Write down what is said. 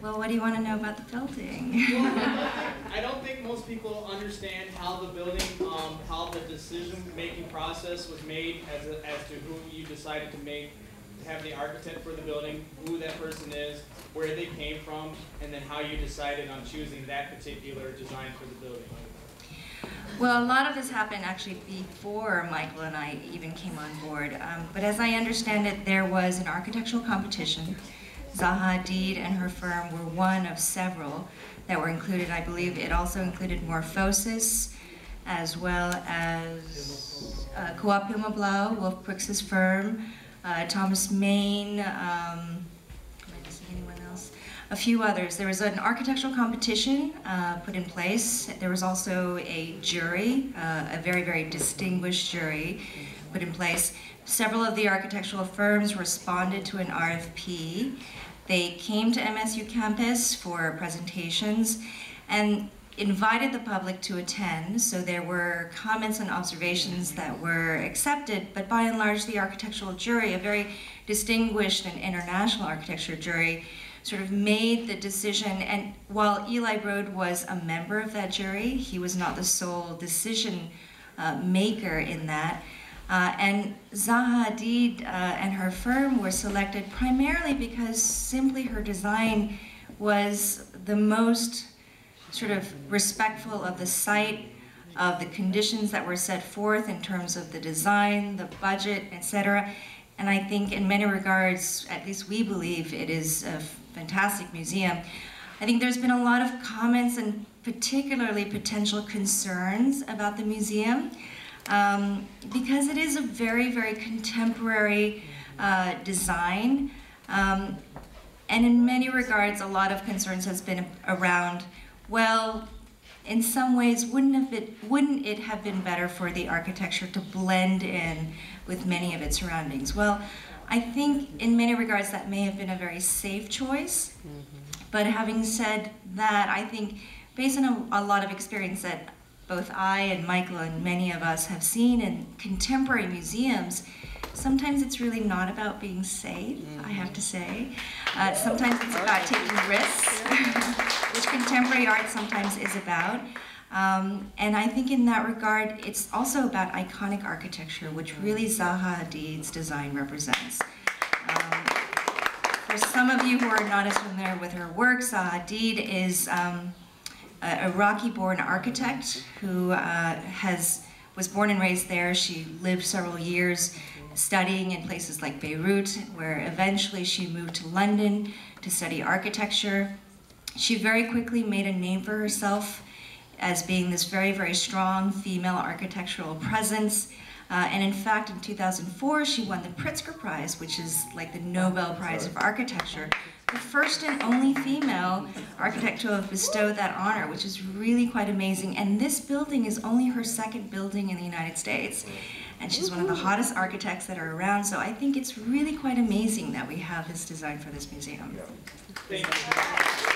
Well, what do you want to know about the building? I don't think most people understand how the building, how the decision-making process was made as to who you decided to have the architect for the building, who that person is, where they came from, and then how you decided on choosing that particular design for the building. Well, a lot of this happened actually before Michael and I even came on board. But as I understand it, there was an architectural competition. Zaha Hadid and her firm were one of several that were included. I believe it also included Morphosis, as well as Coop Blau, Wolf Prix's firm, Thomas Main, am I missing anyone else? A few others. There was an architectural competition put in place. There was also a jury, a very, very distinguished jury put in place. Several of the architectural firms responded to an RFP. They came to MSU campus for presentations and invited the public to attend, so there were comments and observations that were accepted, but by and large the architectural jury, a very distinguished and international architecture jury, sort of made the decision. And while Eli Broad was a member of that jury, he was not the sole decision maker in that. And Zaha Hadid and her firm were selected primarily because simply her design was the most sort of respectful of the site, of the conditions that were set forth in terms of the design, the budget, etc. And I think in many regards, at least we believe, it is a fantastic museum. I think there's been a lot of comments and particularly potential concerns about the museum because it is a very, very contemporary design. And in many regards, a lot of concerns has been around, well, in some ways, wouldn't it have been better for the architecture to blend in with many of its surroundings? Well, I think in many regards that may have been a very safe choice. But having said that, I think based on a lot of experience that both I and Michael and many of us have seen in contemporary museums, sometimes it's really not about being safe, I have to say. Sometimes it's about taking risks, which contemporary art sometimes is about. And I think in that regard, it's also about iconic architecture, which really Zaha Hadid's design represents. For some of you who are not as familiar with her work, Zaha Hadid is a Iraqi-born architect who was born and raised there. She lived several years studying in places like Beirut, where eventually she moved to London to study architecture. She very quickly made a name for herself as being this very, very strong female architectural presence. And in fact, in 2004, she won the Pritzker Prize, which is like the Nobel Prize of Architecture, the first and only female architect to have bestowed that honor, which is really quite amazing. And this building is only her second building in the United States. And she's one of the hottest architects that are around, so I think it's really quite amazing that we have this design for this museum. Thank you.